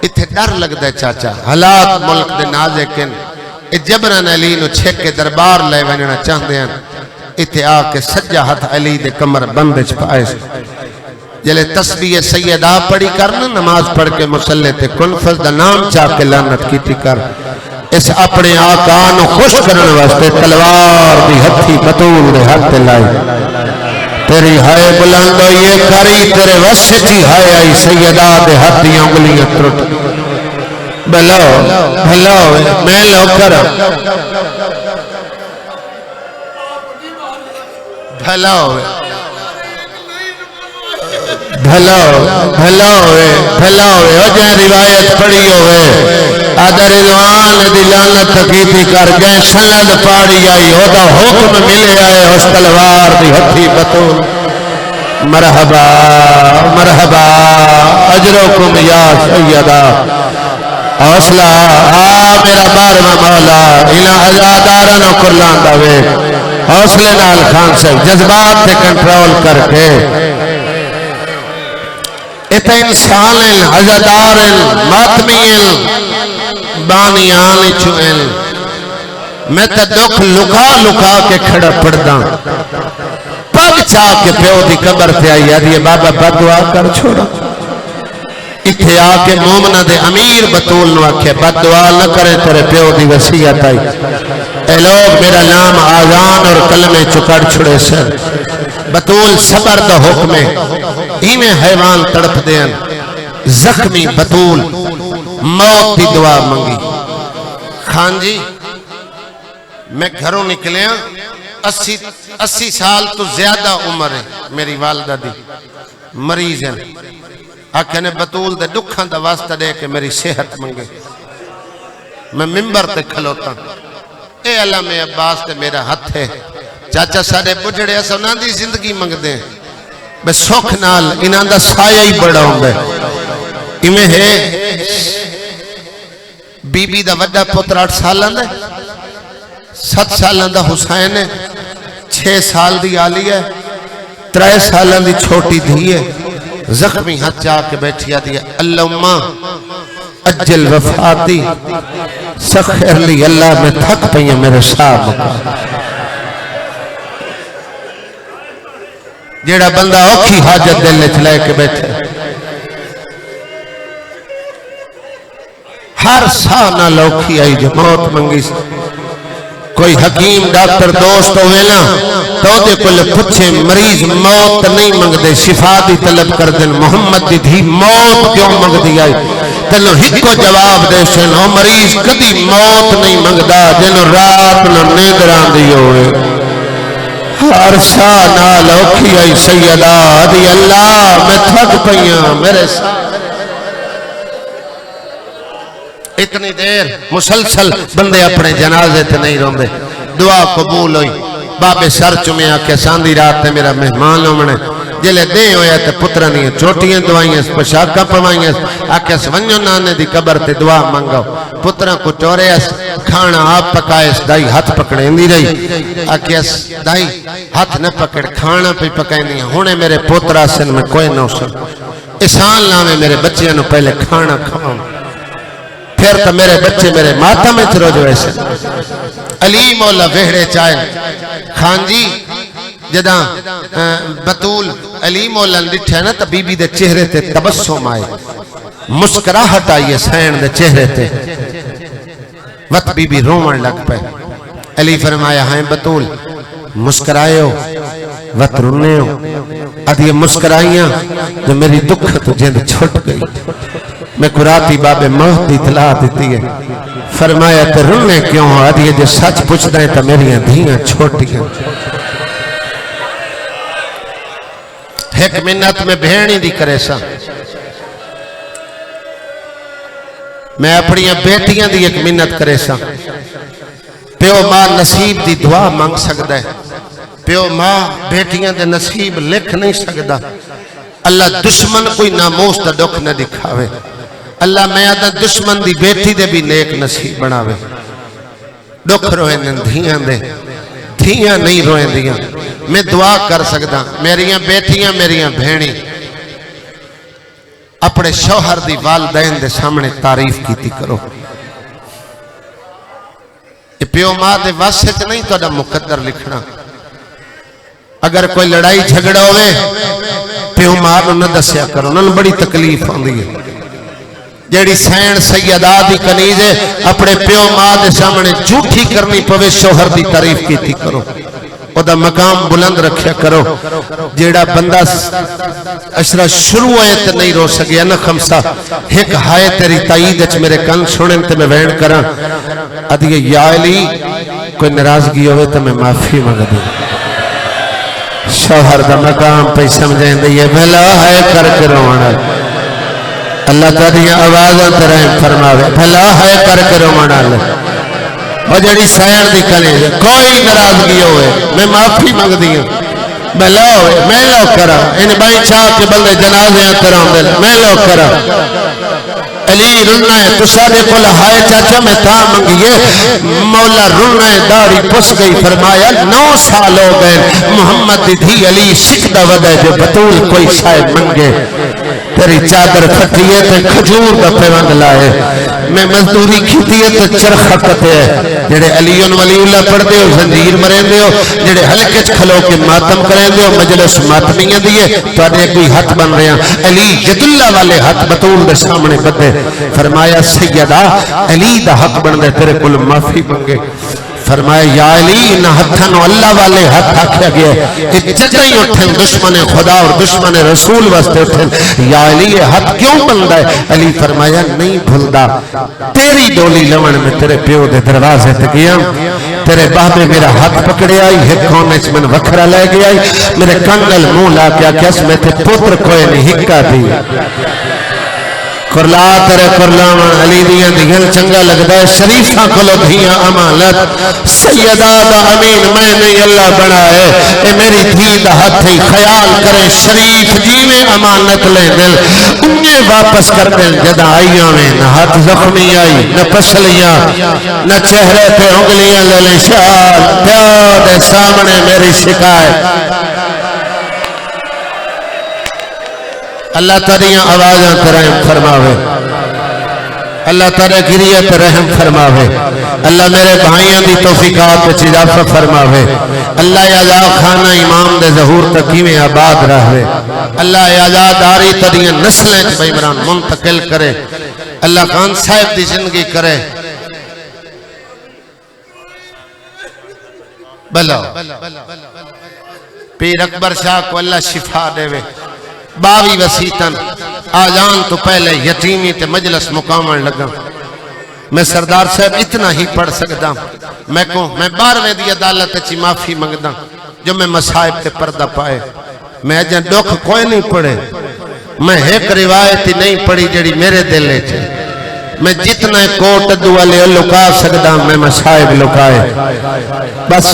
اتھے ڈر لگ دے چاچا حالات ملک دے نازکن جبران علی نو چھک کے دربار لے وننا چاہتے ہیں اتھے آکے سجا ہاتھ علی دے کمر بندج پائے جلے تسبیح سیدہ پڑھی کرنا نماز پڑھ کے مسلح تے کنفذ دا نام چاہ کے لانت کیتی کر اس اپنے آقا نو خوش کرنے واسطے تلوار دی ہتھی بطول دے ہاتھ لائی تیری ہائے بلندو یہ کری تیرے وسچی ہائے آئی سیدہ دے ہاتھی انگلیاں ترٹ بھلاو میں لو کرم بھلاو او جائے روایت پڑھی ہوئے آدھر رضوان دلانت تقیتی کر گئے سند پاڑی آئی او دا حکم ملے آئے اس تلوار دی ہتھی بطول مرحبا مرحبا اجرکم یا سیدہ حوصلہ میرا بارواں مولا انہاں ہزاداراں نو قرلان داوے حوصلے نال خان سے جذبات تے کنٹرول کر کے ات انسان ہزادار ماتمی بانیان چوئن میں تے دکھ لکا لکا کے کھڑا پڑدا پگ چا کے پیو دی قبر تے آئی آدھی بابا بد دعا کر چھوڑا اتھے آ کے مومنہ دے امیر بطول نو آکھے بد دعا نہ کرے تیرے پیو دی وصیت آئی اے لوگ میرا نام آزان اور کلمے چکڑ چھڑے سر بطول صبر دا حکم ہے ایمیں حیوان تڑپ دین زخمی بطول موت دی دعا منگی خان جی میں گھروں نکلے ہیں 80 سال تو زیادہ عمر ہے میری والدہ دی مریض ہیں آکھے نے بطول دے دکھاں دا واسطہ دے کہ میری صحت منگے میں ممبر تے کھلوتا اے اللہ میں عباس تے میرا ہاتھ ہے چاچا سارے بجڑے ایسا انہاں دی زندگی منگ دیں بے سوکھ نال انہاں دا سایہ ہی بڑا ہوں بے ایمیں ہے بی بی دا وڈا پتر 8 سالان ہے 7 سالان دا حسین ہے 6 سال دی آلی ہے 3 سالان دی چھوٹی دھی ہے زخمی ہاتھ جا کے بیٹھیا دیا اللہم اجل وفاتی سخر لی اللہ میں تھک پہیا میرے صاحب جیڑا بندہ اوکھی حاجت دل نے چلائے کے بیٹھے ہر سانہ لوکھی آئی جو موت منگی کوئی حکیم ڈاکٹر دوست ہوئے نا تو دے کل پچھے مریض موت نہیں منگ دے شفا دی طلب کر دیں محمد دی دھی موت کیوں منگ دی آئی تنو ہکو جواب دے سن او مریض کدی موت نہیں منگ دا جنو رات نہ نیدران دی ہوئے ہر شاہ نال اوکھی آئی سیدہ دی اللہ میں تھک پہیاں میرے ساتھ اتنی دیر مسلسل بندے اپنے جنازے تے نہیں روندے دعا قبول ہوئی بابے سر چمیں آکے ساندی رات تے میرا مہمان ہومنے جلے دیں ہویا تے پترانی چوٹیاں دعائیں پشاکہ پوائیں آکے سونجو نانے دی قبر تے دعا منگو پتران کو ٹورے اس کھانا آپ پکائے اس دائی ہاتھ پکڑیں دی رہی آکے اس دائی ہاتھ نہ پکڑ کھانا پہ پکائیں دی ہونے میرے پترہ سن میں کوئی نہ سن اسان لامے میرے بچیاں نو پہلے کھانا کھاؤں پھر تو میرے بچے میرے ماتا میں چرو جو ایسے علی مولا وہڑے چاہے خان جی جدہ بطول علی مولا لٹھے نا تو بی بی دے چہرے تے تبسم آئے مسکراہٹ آئیے سین دے چہرے تے وقت بی بی رومن لگ پہ علی فرمایا ہائیں بطول مسکرائے ہو وقت رونے ہو ادھی مسکرائیاں جو میری دکھ تجھے چھوٹ گئی میں قراتی باب موت دی اطلاع دیتی ہے فرمایا تے رونے کیوں ہو ادھی جو سچ پوچھ دیں تو میری دھیاں چھوٹی ہیں ایک منت میں بھیڑی دی کرے سا میں اپنی بیٹیاں دی ایک منت کرے سا پیو ماں نصیب دی دعا مانگ سکتا ہے پیو ماں بیٹیاں دے نصیب لکھ نہیں سکتا اللہ دشمن کوئی ناموس دا دکھ نہ دکھاوے اللہ میں آدھا دشمن دی بیٹی دے بھی نیک نصیب بناوے دکھ روئے دھیاں دے دھیاں نہیں روئے دیاں میں دعا کر سکتا میریاں بیٹیاں میریاں بھینی اپنے شوہر دی والدین دے سامنے تعریف کیتی کرو یہ پیو ماں دے واسط نہیں تو مقدر لکھنا اگر کوئی لڑائی جھگڑا ہوئے پیو ماں نہ دسیا کرو نہ بڑی تکلیف آندی ہے جیڑی سین سیدہ دی کنیز ہے اپنے پیو ماں دے سامنے جھوٹی کرنی پوے شوہر دی تعریف کیتی کرو او دا مقام بلند رکھیا کرو جیڑا بندہ اشرا شروع ہے تے نہیں رو سکیا نہ خمسہ ایک ہائے تیری تائید اچ میرے کن سنن تے میں وین کراں ادھیے یا علی کوئی ناراضگی ہوئے تے میں معافی مانگ دوں شوہر دا مقام پہ سمجھیں دے یہ بھلا ہے کر کے رونا اللہ تعالی آوازاں ترہم فرماوے بھلا ہے کر کے رونا وہ جڑی سیر دی کنے کوئی ناراضگی ہوئے میں معافی مانگ دیا میں لو کرا ان بائی چاہ کے بلدے جنازیاں کراؤں دے میں لو کرا علی رلنا ہے تو سارے کولا ہائے چاچا میں تھا منگیے مولا رلنا ہے داری پس گئی فرمایا 9 سال ہو گئے محمد دی دھی علی سکھدہ ودہ جو بطول کوئی شاید منگے تیری چادر پھٹی ہے تے کھجور دا پیوند لائے میں مزدوری کیتی ہے تے چرخہ کتے ہے جڑے علی ولی اللہ پڑھتے ہو زنجیر مرندے ہو جڑے حلقے چ کھلو کے ماتم کرندے ہو مجلس ماتمیاں دیے تواڈے کوئی ہاتھ بن رہے ہیں علی جد اللہ والے ہاتھ بطول دے سامنے بدے فرمایا سیدہ علی دا حق بن دے تیرے کل معافی منگے فرمایا یا علی نہ ہتھن اللہ والے ہاتھ آکھیا گیا ہے جدہ ہی اٹھیں دشمن خدا اور دشمن رسول واسطے اٹھیں یا علی یہ ہاتھ کیوں بندہ ہے علی فرمایا نہیں بھلدا تیری ڈولی لمن میں تیرے پیو دے دروازے تے گیا تیرے بابے میرا ہاتھ پکڑے آئی ایک کونے چ من وکھرا لے گیا میرے کنگل منہ لا کے آکھیا اس میں تے پتر کوئی نہیں ہکا دی کرلا تیرے کرلاوان علی دیاں دیگل چنگا لگتا ہے شریفہ کلو دھیاں امانت سیدہ دا امین میں نہیں اللہ بنائے اے میری دھی دا ہاتھ ہی خیال کرے شریف جی میں امانت لے دل انہیں واپس کر دل جدا آئیاں میں نہ ہاتھ زخمی آئی نہ پسلیاں نہ چہرے پہ انگلیاں لے لے شال پیار دے سامنے میری شکایت اللہ تاریاں آوازاں ترحم فرماوے اللہ تعالی گریت رحم فرماوے اللہ میرے بھائیاں دی توفیقات پہ اضافہ فرماوے اللہ آزاد خانہ امام دے ظہور تک میں آباد رہے اللہ آزاداری تدیاں نسلیں بھائی عمران منتقل کرے اللہ خان صاحب دی زندگی کرے بلو پیر اکبر شاہ کو اللہ شفا دے وے باوی وسیطن آجان تو پہلے یتیمی تے مجلس مقامن لگا میں سردار صاحب اتنا ہی پڑھ سکتا میں 12ویں دی عدالت اچھی معافی منگتا جو میں مسائب تے پردہ پائے میں جن دکھ کوئی نہیں پڑھے میں ایک روایتی نہیں پڑھی جڑی میرے دلے چھے میں جتنا کوٹ دوالے لکا سکتا میں مسائب لکائے بس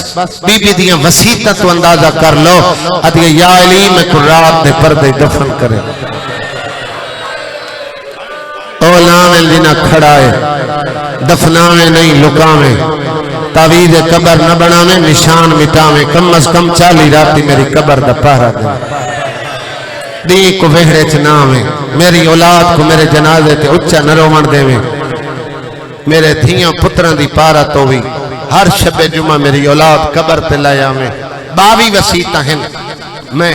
بی بی دیاں وسیطہ تو اندازہ کر لو ادھے یا علی میں کو رات دے پردے دفن کرے اولامیں لینا کھڑائے دفناویں نہیں لکاویں تعویذ قبر نہ بناویں نشان مٹاویں کم از کم 40 راتی میری قبر دا پہرا دے دی کو وہرے چناویں میری اولاد کو میرے جنازے تے اچھا نرومن دے میں میرے دھیاں پتران دی پارا تو بھی ہر شب جمعہ میری اولاد قبر تے لیا میں باوی وسیطہ ہیں میں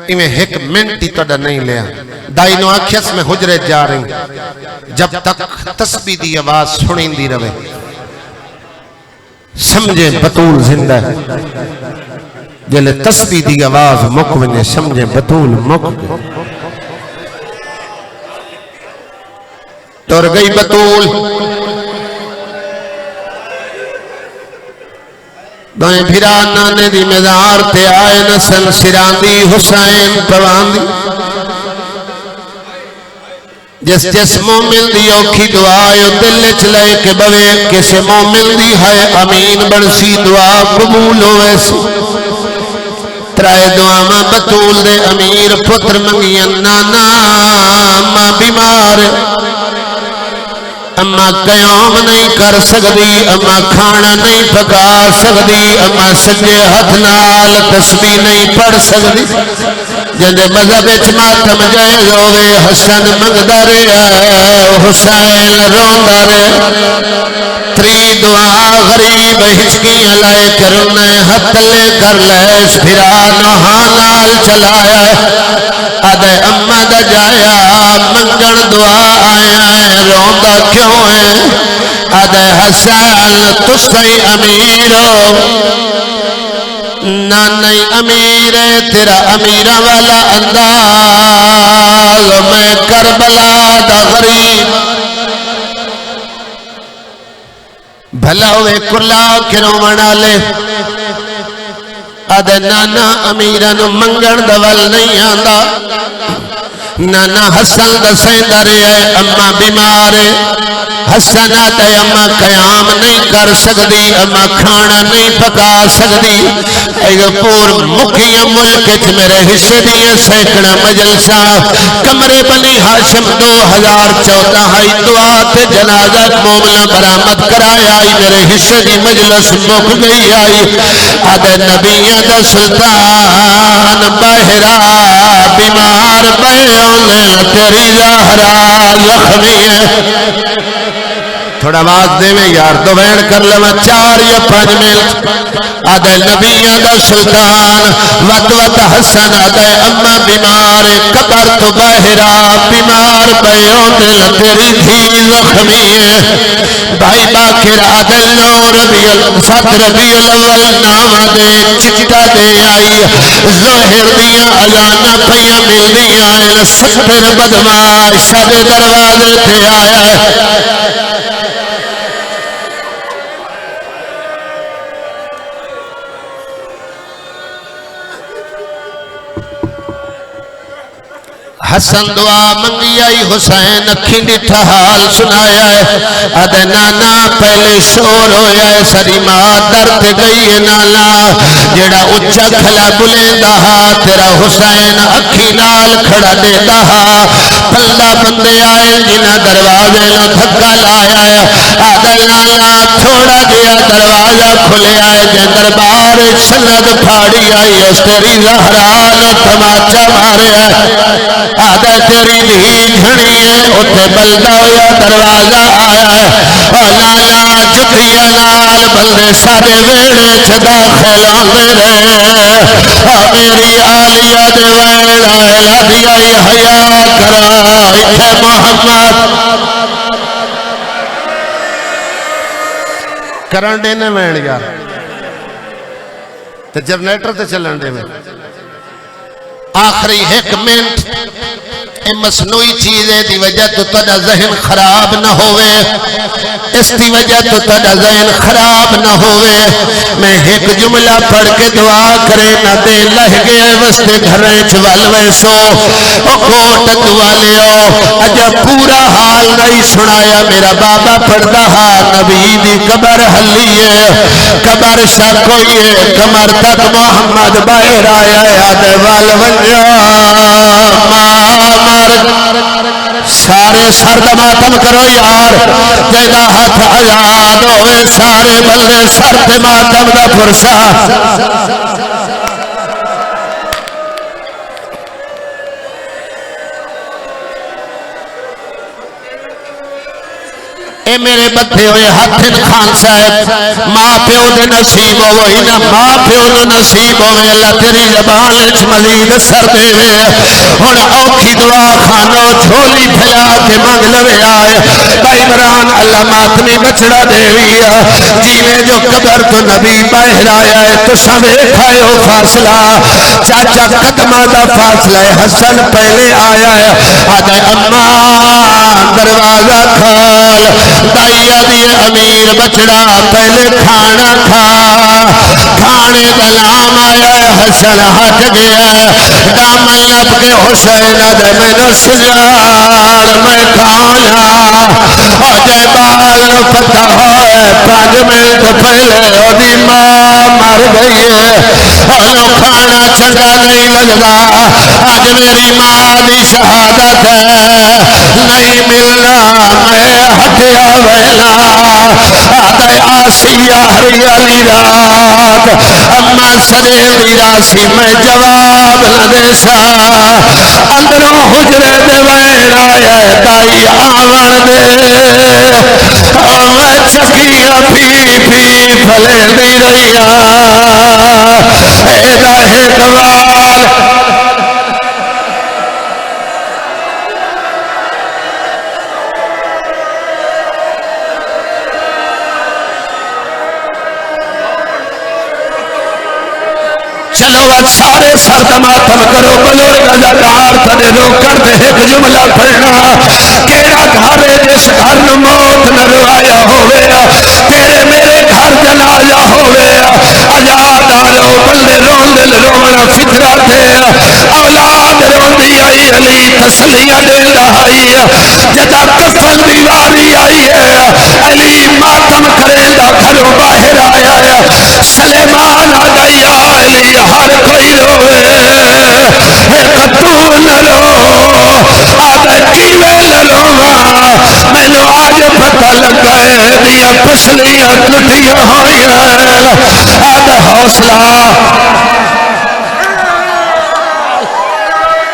میں ایک منٹی تڑا نہیں لیا دائنو آکھیس میں حجرے جا رہی جب تک تسبیح دی آواز سنین دی روے سمجھے بطول زندہ ہے جلے تسبیح دی آواز مکونے سمجھے بطول مکونے تور گئی بطول دائیں پھرا نانے دی مزار تے آئے نسل سراندی حسین پواندی جس مومن دی اوکھی دعائے دل چلے کے بوے کسے مومن دی ہے امین بڑسی دعا قبول ہوئے سی ترائے دعا ماں بطول دے امیر پتر منگین نانا ماں بیمار اما قیام نہیں کر سکتی اما کھانا نہیں پکا سکتی اما سجے ہاتھ نال تسبیح نہیں پڑھ سکتی جندے مذہب ماتم جائز ہوئے حسن منگدا رہے حسین روندا رہے تری دعا غریب ہچکیاں لائے کرنے ہتھ لے کر لیس پھرا نوہاں نال چلایا آدھے اما دا جایا منگن دعا آیا روندا کیوں ہے آدھے حسین تسائی امیرو نانی امیر تیرا امیرہ والا انداز میں کربلا دا غریب بھلا ہوئے کلا کروں منا لے آدھے نانا امیرہ نو منگن دوال نہیں آندہ نانا حسن دا سیندر ہے اما بیمار ہے حسنات ہے اما قیام نہیں کر سکتی اما کھانا نہیں پکا سکتی ایک پور مکھی ملک چھ میرے حصے دیئے سیکڑا مجلسہ کمرے بنی ہاشم 2014 ہائی دعا تے جنازہ مومنہ برآمد کرائے آئی میرے حصے دی مجلس مک گئی آئی آدھے نبیہ دا سلطان بہرا بیمار تیری زہرا زخمی ہے تھوڑا آواز دے میں یار دو بین کر لما 4 یا 5 منٹ آدھے نبیہ دا سلطان وقت حسن آدھے اما بیمار قبر تو باہرہ بیمار بیوں دل تیری دھی زخمی ہے بھائی باکر آدھے 9 ربیع الاول نام دے چٹا دے آئی ظاہر دیا علانا پیا مل دیا 70 بدماش سادے دروازے تھے آیا ہے حسن دعا منگی آئی حسین اکھی ڈٹھا حال سنایا ہے آدھے نانا پہلے شور ہویا ہے سری ماں درد گئی ہے نانا جیڑا اچھا کھلا بلیں دہا تیرا حسین اکھی نال کھڑا دے دہا پلہ بندے آئے جنہ دروازے نہ دھکا لایا ہے آدھے نانا تھوڑا دیا دروازہ کھلے آئے جن دربار سند پھاڑی آئی اس تیری زہران تماچا مارے آئے آدھے تیری دھی گھنی ہے اتھے بلدہ ہویا دروازہ آیا ہے نانا جتیا نال بلدے سارے ویڑے چھدا کھیلان دے رہے میری آلیہ دے ویڑ آئے دیا حیاء کرا اتھے محمد کرن دینے ویڑ یار تے جنریٹر تے چلن دے میں آخری 1 منٹ مصنوعی چیزیں دی وجہ تو تڑا ذہن خراب نہ ہوئے اس دی وجہ تو تڑا ذہن خراب نہ ہوئے میں ایک جملہ پڑھ کے دعا کرے نہ دے لہ گئے وستے گھریں چوالوے سو کوٹ دعا لے ہو اجا پورا حال نہیں سنایا میرا بابا پڑھ دہا نبی دی قبر حلیے قبر شاکوئیے کمر تک محمد باہر آیا ہے آدھے والونجا سارے سرد ماتم کرو یار جیدہ ہاتھ آزاد ہوئے سارے بلدے سرد ماتم دا پرسا اے میرے بدھے ہوئے ہتھن خان صاحب ماں پیو دے نصیب ہوئی نہ ماں پیو دے نصیب ہوئے اللہ تیری زبان اچھ مزید سر دے اور اوکھی دعا خانو جھولی پھیلا کے مانگ لوے آئے بھائی مران اللہ ماتمی بچڑا دے ویا جیوے جو قبر تو نبی باہر آیا ہے تو سمے کھائے ہو فاصلہ چاچا قدمہ دا فاصلہ حسن پہلے آیا ہے آدھے اماں دروازہ کھال دائیہ دی امیر بچڑا پہلے کھانا کھا کھانے دلام آیا ہے حسن ہٹ گیا دامن لب کے حسین دے میں نو سجار میں کھانا جے بال پتہ ہوئے 5 منٹ پہلے دی ماں مر گئی ہے کھانا چنگا نہیں لگدا آج میری ماں دی شہادت ہے نہیں ملنا میں ہٹیا ویلا آدھے آسیہ ہری علی رات اما سدے دی راسی میں جواب نہ دے سا اندروں حجرے دے وین آیا دائی آون دے میں چکیاں پھی پھلے دی رہیا اے داہے دوال چلو آج سارے سر ماتم کرو بزرگ ازادار تھے رو کر دے ایک جملہ پڑھنا کیڑا گھر ہے جس گھر موت نہ روایا ہوئے تیرے میرے گھر جنازہ ہوئے ازادارو بلے رون دل رونا فکرہ تھے اولاد رون دی آئی علی تسلیہ دیندہ آئی جدا کفن دیواری آئی ہے علی ماتم کریندہ گھروں باہر آیا ہے سلیمان آدھیا علی ہر کوئی روے ایک تو نہ رو آدھے کیوے لروگا میں نے آج پتہ لگا ہے دیا پسلیاں کٹیاں ہوئی آدھے حوصلہ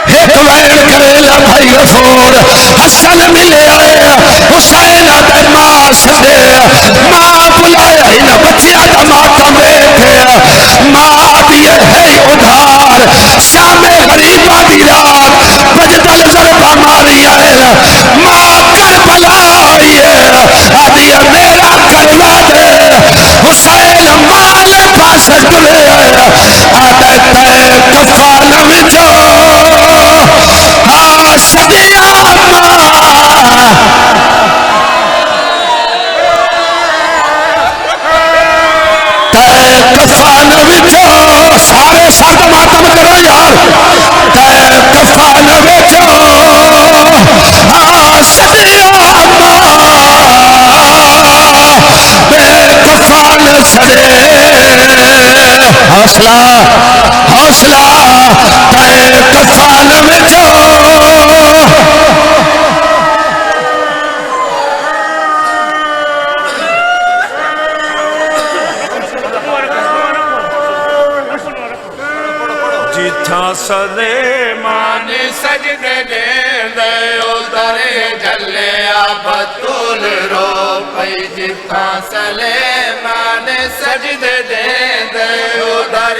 ایک وین کرے غفور حسن ملے آئے حسین دے ماں سدے ماں بلائے ہی نہ بچیا دا ماتم ویکھے ماں دیے ہے ادھار شام غریبہ دی رات بجدل ضربہ ماری آئے ماں کربلا آئی ہے آدیا میرا کروا دے حسین مال پاس ٹلے آئے آدھے تے کفان وچو صدیہ کفان وچو سارے سرد ماتم کرو یار تے کفان وچو صدیہ بے کفان چھڑے حوصلہ حوصلہ تے کفان وچو سلیمان سجدے دے دے ادھر جلیا بطول رو پئی جتھاں سلیمان سجدے دے دے ادھر